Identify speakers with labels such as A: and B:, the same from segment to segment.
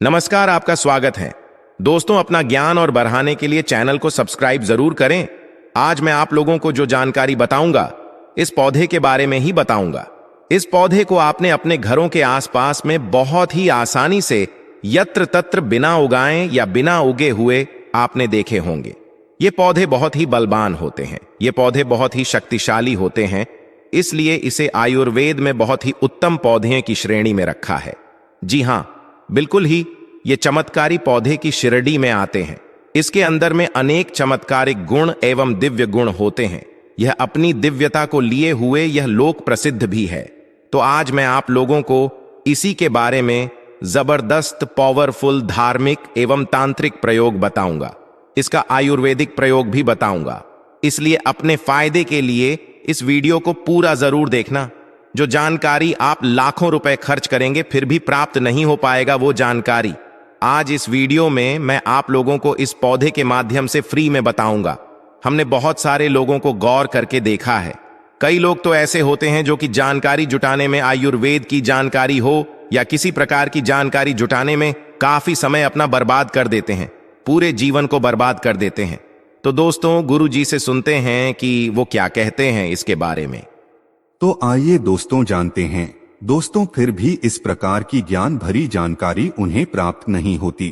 A: नमस्कार, आपका स्वागत है। दोस्तों, अपना ज्ञान और बढ़ाने के लिए चैनल को सब्सक्राइब जरूर करें। आज मैं आप लोगों को जो जानकारी बताऊंगा, इस पौधे के बारे में ही बताऊंगा। इस पौधे को आपने अपने घरों के आसपास में बहुत ही आसानी से यत्र तत्र बिना उगाएं या बिना उगे हुए आपने देखे होंगे। ये पौधे बहुत ही बलवान होते हैं, ये पौधे बहुत ही शक्तिशाली होते हैं, इसलिए इसे आयुर्वेद में बहुत ही उत्तम पौधे की श्रेणी में रखा है। जी हां, बिल्कुल ही, ये चमत्कारी पौधे की श्रेणी में आते हैं। इसके अंदर में अनेक चमत्कारिक गुण एवं दिव्य गुण होते हैं। यह अपनी दिव्यता को लिए हुए यह लोक प्रसिद्ध भी है। तो आज मैं आप लोगों को इसी के बारे में जबरदस्त पावरफुल धार्मिक एवं तांत्रिक प्रयोग बताऊंगा। इसका आयुर्वेदिक प्रयोग भी बताऊंगा। इसलिए अपने फायदे के लिए इस वीडियो को पूरा जरूर देखना। जो जानकारी आप लाखों रुपए खर्च करेंगे फिर भी प्राप्त नहीं हो पाएगा, वो जानकारी आज इस वीडियो में मैं आप लोगों को इस पौधे के माध्यम से फ्री में बताऊंगा। हमने बहुत सारे लोगों को गौर करके देखा है। कई लोग तो ऐसे होते हैं जो कि जानकारी जुटाने में, आयुर्वेद की जानकारी हो या किसी प्रकार की जानकारी जुटाने में काफी समय अपना बर्बाद कर देते हैं, पूरे जीवन को बर्बाद कर देते हैं। तो दोस्तों, गुरु जी से सुनते हैं कि वो क्या कहते हैं इसके बारे में।
B: तो आइए दोस्तों जानते हैं। दोस्तों, फिर भी इस प्रकार की ज्ञान भरी जानकारी उन्हें प्राप्त नहीं होती।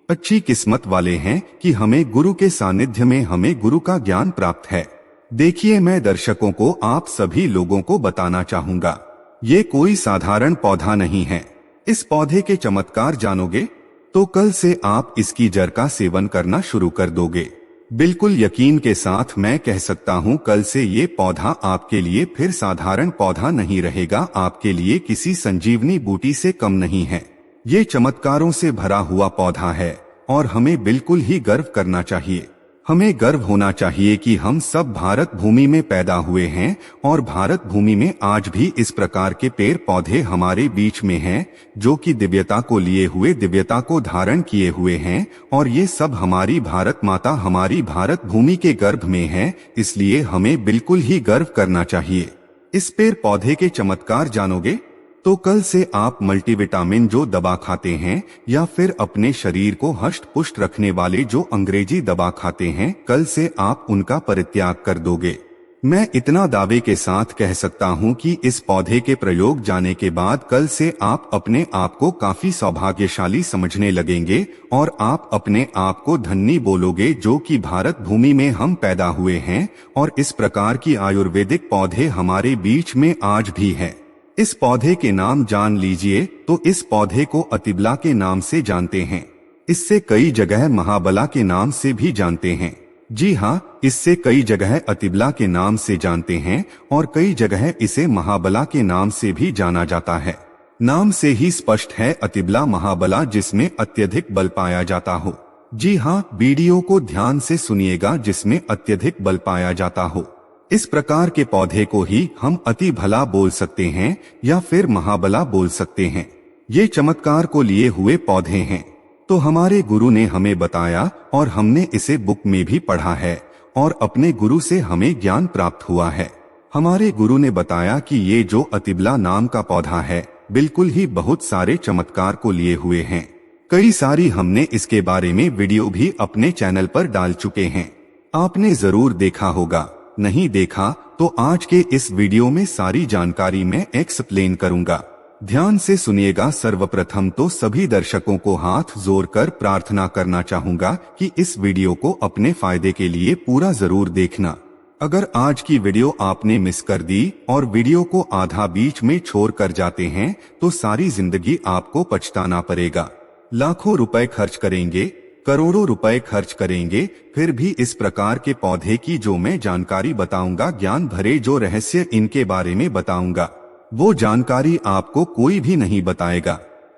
B: अच्छी किस्मत वाले हैं कि हमें गुरु के सानिध्य में हमें गुरु का ज्ञान प्राप्त है। देखिए, मैं दर्शकों को, आप सभी लोगों को बताना चाहूंगा, ये कोई साधारण पौधा नहीं है। इस पौधे के चमत्कार जानोगे तो कल से आप इसकी जड़ का सेवन करना शुरू कर दोगे। बिल्कुल यकीन के साथ मैं कह सकता हूं, कल से ये पौधा आपके लिए फिर साधारण पौधा नहीं रहेगा, आपके लिए किसी संजीवनी बूटी से कम नहीं है। ये चमत्कारों से भरा हुआ पौधा है और हमें बिल्कुल ही गर्व करना चाहिए। हमें गर्व होना चाहिए कि हम सब भारत भूमि में पैदा हुए हैं और भारत भूमि में आज भी इस प्रकार के पेड़ पौधे हमारे बीच में हैं, जो कि दिव्यता को लिए हुए, दिव्यता को धारण किए हुए हैं। और ये सब हमारी भारत माता, हमारी भारत भूमि के गर्भ में है, इसलिए हमें बिल्कुल ही गर्व करना चाहिए। इस पेड़ पौधे के चमत्कार जानोगे तो कल से आप मल्टीविटामिन जो दवा खाते हैं या फिर अपने शरीर को हष्ट पुष्ट रखने वाले जो अंग्रेजी दवा खाते हैं, कल से आप उनका परित्याग कर दोगे। मैं इतना दावे के साथ कह सकता हूं कि इस पौधे के प्रयोग जाने के बाद कल से आप अपने आप को काफी सौभाग्यशाली समझने लगेंगे और आप अपने आप को धन्य बोलोगे, जो कि भारत भूमि में हम पैदा हुए हैं और इस प्रकार की आयुर्वेदिक पौधे हमारे बीच में आज भी है। इस पौधे के नाम जान लीजिए तो इस पौधे को अतिबला के नाम से जानते हैं। इससे कई जगह महाबला के नाम से भी जानते हैं। जी हाँ, इससे कई जगह अतिबला के नाम से जानते हैं और कई जगह इसे महाबला के नाम से भी जाना जाता है। नाम से ही स्पष्ट है, अतिबला महाबला, जिसमें अत्यधिक बल पाया जाता हो। जी हाँ, वीडियो को ध्यान से सुनिएगा, जिसमें अत्यधिक बल पाया जाता हो। इस प्रकार के पौधे को ही हम अति भला बोल सकते हैं या फिर महाबला बोल सकते हैं। ये चमत्कार को लिए हुए पौधे हैं। तो हमारे गुरु ने हमें बताया और हमने इसे बुक में भी पढ़ा है और अपने गुरु से हमें ज्ञान प्राप्त हुआ है। हमारे गुरु ने बताया कि ये जो अतिबला नाम का पौधा है, बिल्कुल ही बहुत सारे चमत्कार को लिए हुए हैं। कई सारी हमने इसके बारे में वीडियो भी अपने चैनल पर डाल चुके हैं, आपने जरूर देखा होगा। नहीं देखा तो आज के इस वीडियो में सारी जानकारी मैं एक्सप्लेन करूंगा। ध्यान से सुनिएगा। सर्वप्रथम तो सभी दर्शकों को हाथ जोड़कर प्रार्थना करना चाहूंगा कि इस वीडियो को अपने फायदे के लिए पूरा जरूर देखना। अगर आज की वीडियो आपने मिस कर दी और वीडियो को आधा बीच में छोड़ कर जाते हैं तो सारी जिंदगी आपको पछताना पड़ेगा। लाखों रुपए खर्च करेंगे, करोड़ों रुपए खर्च करेंगे, फिर भी इस प्रकार के पौधे की जो मैं जानकारी बताऊंगा, ज्ञान भरे जो रहस्य इनके बारे में बताऊंगा, वो जानकारी आपको कोई भी नहीं बताएगा।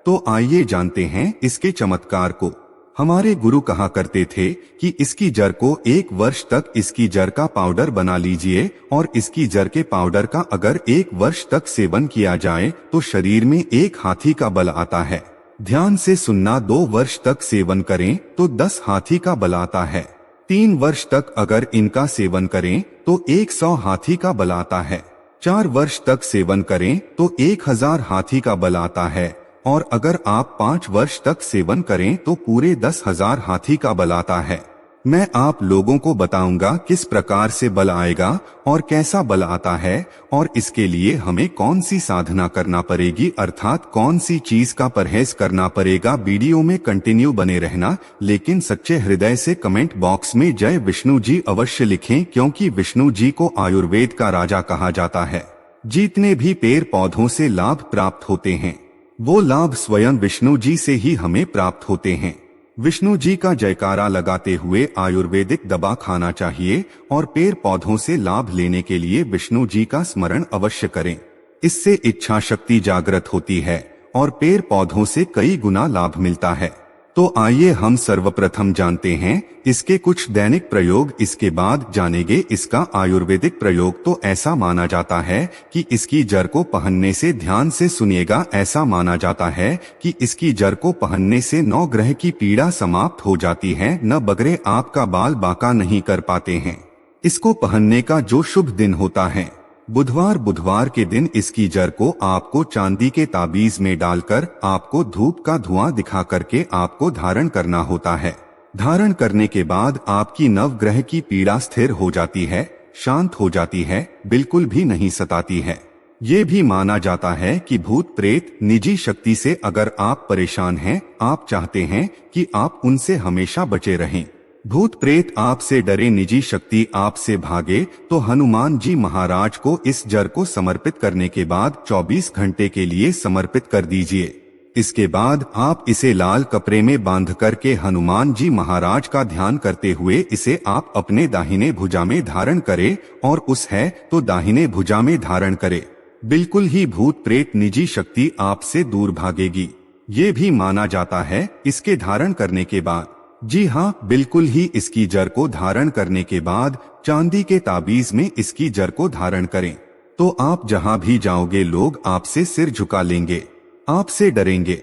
B: तो आइए जानते हैं इसके चमत्कार को। हमारे गुरु कहा करते थे कि इसकी जड़ को 1 वर्ष तक इसकी जड़ का पाउडर बना लीजिए और इसकी जड़ के पाउडर का अगर 1 वर्ष तक सेवन किया जाए तो शरीर में 1 हाथी का बल आता है। ध्यान से सुनना, 2 वर्ष तक सेवन करें तो 10 हाथी का बल आता है। 3 वर्ष तक अगर इनका सेवन करें तो 100 हाथी का बल आता है। 4 वर्ष तक सेवन करें तो 1000 हाथी का बल आता है और अगर आप 5 वर्ष तक सेवन करें तो पूरे 10,000 हाथी का बल आता है। मैं आप लोगों को बताऊंगा किस प्रकार से बल आएगा और कैसा बल आता है और इसके लिए हमें कौन सी साधना करना पड़ेगी, अर्थात कौन सी चीज का परहेज करना पड़ेगा। वीडियो में कंटिन्यू बने रहना, लेकिन सच्चे हृदय से कमेंट बॉक्स में जय विष्णु जी अवश्य लिखें, क्योंकि विष्णु जी को आयुर्वेद का राजा कहा जाता है। जितने भी पेड़ पौधों से लाभ प्राप्त होते हैं वो लाभ स्वयं विष्णु जी से ही हमें प्राप्त होते हैं। विष्णु जी का जयकारा लगाते हुए आयुर्वेदिक दवा खाना चाहिए और पेड़ पौधों से लाभ लेने के लिए विष्णु जी का स्मरण अवश्य करें। इससे इच्छा शक्ति जागृत होती है और पेड़ पौधों से कई गुना लाभ मिलता है। तो आइए हम सर्वप्रथम जानते हैं इसके कुछ दैनिक प्रयोग, इसके बाद जानेंगे इसका आयुर्वेदिक प्रयोग। तो ऐसा माना जाता है कि इसकी जड़ को पहनने से, ध्यान से सुनिएगा, ऐसा माना जाता है कि इसकी जड़ को पहनने से 9 ग्रह की पीड़ा समाप्त हो जाती है, न बगैर आपका बाल बांका नहीं कर पाते हैं। इसको पहनने का जो शुभ दिन होता है बुधवार के दिन इसकी जड़ को आपको चांदी के ताबीज में डालकर आपको धूप का धुआं दिखा करके आपको धारण करना होता है। धारण करने के बाद आपकी नवग्रह की पीड़ा स्थिर हो जाती है, शांत हो जाती है, बिल्कुल भी नहीं सताती है। ये भी माना जाता है कि भूत प्रेत निजी शक्ति से अगर आप परेशान हैं, आप चाहते हैं कि आप उनसे हमेशा बचे रहें, भूत प्रेत आपसे डरे, निजी शक्ति आपसे भागे, तो हनुमान जी महाराज को इस जड़ को समर्पित करने के बाद 24 घंटे के लिए समर्पित कर दीजिए। इसके बाद आप इसे लाल कपड़े में बांध करके हनुमान जी महाराज का ध्यान करते हुए इसे आप अपने दाहिने भुजा में धारण करें और उस है तो दाहिने भुजा में धारण करें। बिल्कुल ही भूत प्रेत निजी शक्ति आपसे दूर भागेगी। ये भी माना जाता है इसके धारण करने के बाद, जी हाँ बिल्कुल ही, इसकी जड़ को धारण करने के बाद चांदी के ताबीज में इसकी जड़ को धारण करें तो आप जहाँ भी जाओगे लोग आपसे सिर झुका लेंगे, आपसे डरेंगे,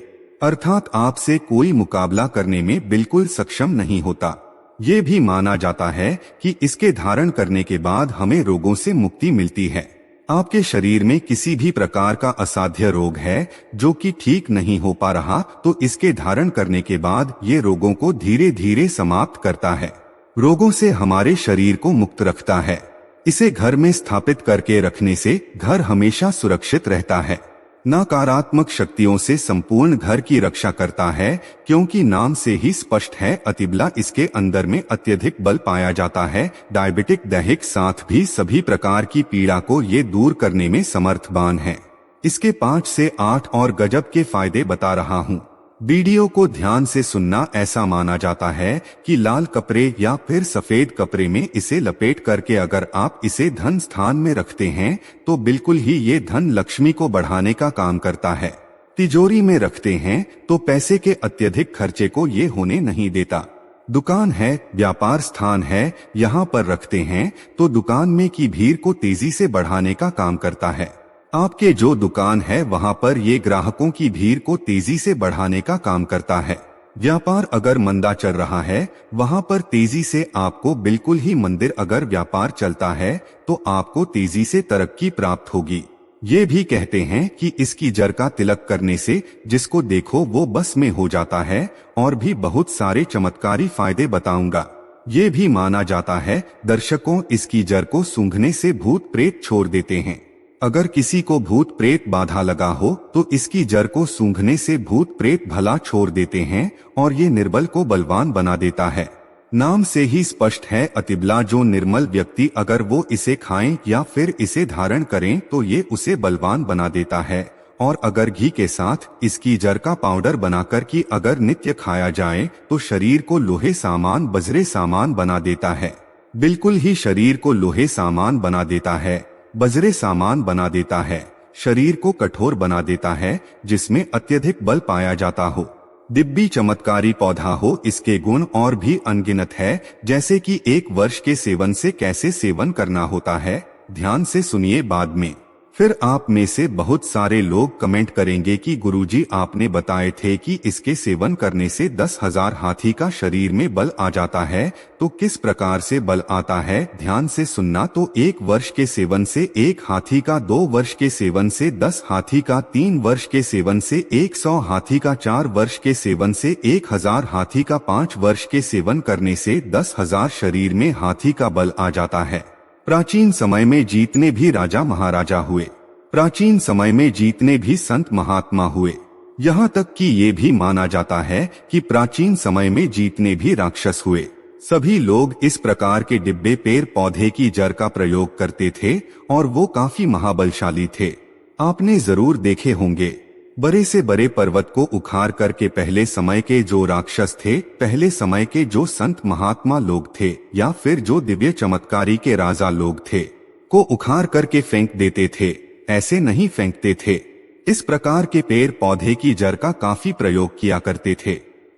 B: अर्थात आपसे कोई मुकाबला करने में बिल्कुल सक्षम नहीं होता। ये भी माना जाता है कि इसके धारण करने के बाद हमें रोगों से मुक्ति मिलती है। आपके शरीर में किसी भी प्रकार का असाध्य रोग है जो कि ठीक नहीं हो पा रहा, तो इसके धारण करने के बाद ये रोगों को धीरे धीरे समाप्त करता है, रोगों से हमारे शरीर को मुक्त रखता है। इसे घर में स्थापित करके रखने से घर हमेशा सुरक्षित रहता है, नकारात्मक शक्तियों से संपूर्ण घर की रक्षा करता है, क्योंकि नाम से ही स्पष्ट है अतिबला इसके अंदर में अत्यधिक बल पाया जाता है। डायबिटिक, दैहिक साथ भी सभी प्रकार की पीड़ा को ये दूर करने में समर्थवान है। इसके 5 से 8 और गजब के फायदे बता रहा हूँ, वीडियो को ध्यान से सुनना। ऐसा माना जाता है कि लाल कपड़े या फिर सफेद कपड़े में इसे लपेट करके अगर आप इसे धन स्थान में रखते हैं तो बिल्कुल ही ये धन लक्ष्मी को बढ़ाने का काम करता है। तिजोरी में रखते हैं तो पैसे के अत्यधिक खर्चे को ये होने नहीं देता। दुकान है, व्यापार स्थान है, यहाँ पर रखते हैं तो दुकान में की भीड़ को तेजी से बढ़ाने का काम करता है। आपके जो दुकान है वहां पर ये ग्राहकों की भीड़ को तेजी से बढ़ाने का काम करता है। व्यापार अगर मंदा चल रहा है वहां पर तेजी से आपको, बिल्कुल ही मंदिर अगर व्यापार चलता है तो आपको तेजी से तरक्की प्राप्त होगी। ये भी कहते हैं कि इसकी जड़ का तिलक करने से जिसको देखो वो बस में हो जाता है, और भी बहुत सारे चमत्कारी फायदे बताऊंगा। ये भी माना जाता है दर्शकों, इसकी जड़ को सूंघने से भूत प्रेत छोड़ देते हैं। अगर किसी को भूत प्रेत बाधा लगा हो तो इसकी जड़ को सूंघने से भूत प्रेत भला छोड़ देते हैं और ये निर्बल को बलवान बना देता है। नाम से ही स्पष्ट है अतिबला, जो निर्मल व्यक्ति अगर वो इसे खाएं या फिर इसे धारण करें तो ये उसे बलवान बना देता है। और अगर घी के साथ इसकी जड़ का पाउडर बनाकर की अगर नित्य खाया जाए तो शरीर को लोहे सामान, बजरे सामान बना देता है। बिल्कुल ही शरीर को लोहे सामान बना देता है, बजरे सामान बना देता है, शरीर को कठोर बना देता है जिसमें अत्यधिक बल पाया जाता हो। दिव्य चमत्कारी पौधा हो, इसके गुण और भी अनगिनत है, जैसे कि 1 वर्ष के सेवन से कैसे सेवन करना होता है, ध्यान से सुनिए बाद में। फिर आप में से बहुत सारे लोग कमेंट करेंगे कि गुरुजी आपने बताए थे कि इसके सेवन करने से 10,000 हाथी का शरीर में बल आ जाता है, तो किस प्रकार से बल आता है? ध्यान से सुनना। तो 1 वर्ष के सेवन से 1 हाथी का, 2 वर्ष के सेवन से 10 हाथी का, 3 वर्ष के सेवन से 100 हाथी का, 4 वर्ष के सेवन से 1000 हाथी का, 5 वर्ष के सेवन करने से 10,000 शरीर में हाथी का बल आ जाता है। प्राचीन समय में जितने भी राजा महाराजा हुए, प्राचीन समय में जितने भी संत महात्मा हुए, यहाँ तक कि ये भी माना जाता है कि प्राचीन समय में जितने भी राक्षस हुए, सभी लोग इस प्रकार के डिब्बे पेड़ पौधे की जड़ का प्रयोग करते थे और वो काफी महाबलशाली थे। आपने जरूर देखे होंगे, बड़े से बड़े पर्वत को उखाड़ करके पहले समय के जो राक्षस थे, पहले समय के जो संत महात्मा लोग थे, या फिर जो दिव्य चमत्कारी के राजा लोग थे, को उखाड़ करके फेंक देते थे। ऐसे नहीं फेंकते थे, इस प्रकार के पेड़ पौधे की जड़ का काफी प्रयोग किया करते थे।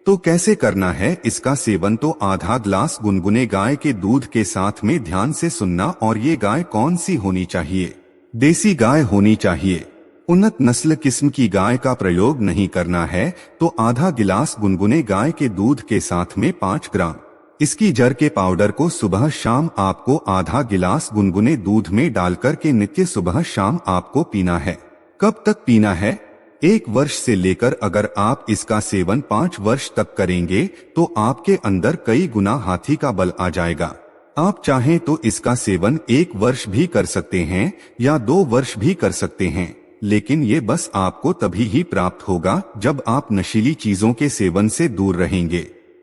B: तो कैसे करना है इसका सेवन? तो आधा ग्लास गुनगुने गाय के दूध के साथ में ध्यान से सुनना। और ये गाय कौन सी होनी चाहिए? देसी गाय होनी चाहिए। उन्नत नस्ल किस्म की गाय का प्रयोग नहीं करना है। तो आधा गिलास गुनगुने गाय के दूध के साथ में 5 ग्राम इसकी जड़ के पाउडर को सुबह शाम आपको आधा गिलास गुनगुने दूध में डालकर के नित्य सुबह शाम आपको पीना है। कब तक पीना है? 1 वर्ष से लेकर अगर आप इसका सेवन 5 वर्ष तक करेंगे तो आपके अंदर कई गुना हाथी का बल आ जाएगा। आप चाहें तो इसका सेवन 1 वर्ष भी कर सकते हैं या 2 वर्ष भी कर सकते हैं, लेकिन ये बस आपको तभी ही प्राप्त होगा जब आप नशीली चीजों के सेवन से दूर रहेंगे।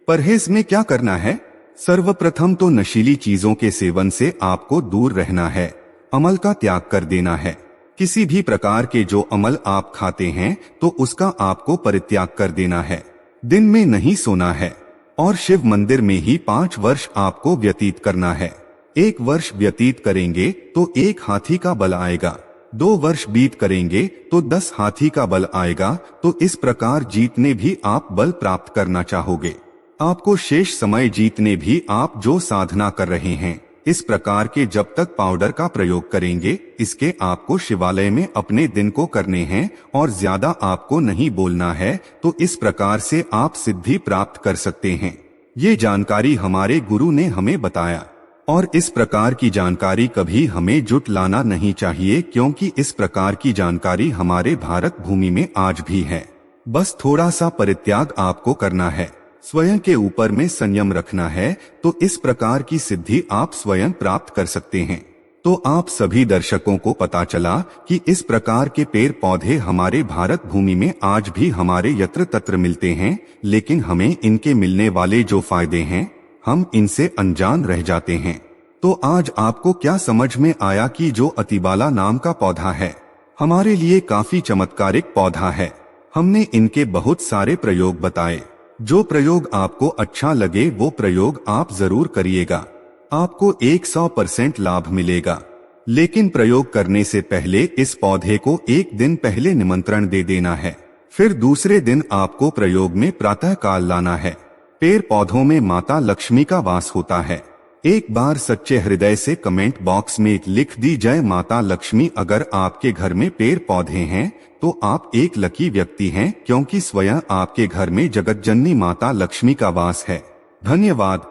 B: परहेज में क्या करना है? सर्वप्रथम तो नशीली चीजों के सेवन से आपको दूर रहना है, अमल का त्याग कर देना है। किसी भी प्रकार के जो अमल आप खाते हैं तो उसका आपको परित्याग कर देना है। दिन में नहीं सोना है और शिव मंदिर में ही 5 वर्ष आपको व्यतीत करना है। 1 वर्ष व्यतीत करेंगे तो 1 हाथी का बल आएगा, 2 वर्ष बीत करेंगे तो 10 हाथी का बल आएगा। तो इस प्रकार जितने भी आप बल प्राप्त करना चाहोगे, आपको शेष समय जितने भी आप जो साधना कर रहे हैं, इस प्रकार के जब तक पाउडर का प्रयोग करेंगे, इसके आपको शिवालय में अपने दिन को करने हैं और ज्यादा आपको नहीं बोलना है। तो इस प्रकार से आप सिद्धि प्राप्त कर सकते हैं। ये जानकारी हमारे गुरु ने हमें बताया और इस प्रकार की जानकारी कभी हमें जुटलाना नहीं चाहिए, क्योंकि इस प्रकार की जानकारी हमारे भारत भूमि में आज भी है। बस थोड़ा सा परित्याग आपको करना है, स्वयं के ऊपर में संयम रखना है, तो इस प्रकार की सिद्धि आप स्वयं प्राप्त कर सकते हैं। तो आप सभी दर्शकों को पता चला कि इस प्रकार के पेड़ पौधे हमारे भारत भूमि में आज भी हमारे यत्र तत्र मिलते हैं, लेकिन हमें इनके मिलने वाले जो फायदे हैं, हम इनसे अनजान रह जाते हैं। तो आज आपको क्या समझ में आया कि जो अतिबाला नाम का पौधा है, हमारे लिए काफी चमत्कारिक पौधा है। हमने इनके बहुत सारे प्रयोग बताए। जो प्रयोग आपको अच्छा लगे वो प्रयोग आप जरूर करिएगा, आपको 100% लाभ मिलेगा। लेकिन प्रयोग करने से पहले इस पौधे को 1 दिन पहले निमंत्रण दे देना है, फिर दूसरे दिन आपको प्रयोग में प्रातः काल लाना है। पेड़ पौधों में माता लक्ष्मी का वास होता है। एक बार सच्चे हृदय से कमेंट बॉक्स में लिख दी जय माता लक्ष्मी। अगर आपके घर में पेड़ पौधे हैं तो आप एक लकी व्यक्ति हैं, क्योंकि स्वयं आपके घर में जगत जननी माता लक्ष्मी का वास है। धन्यवाद।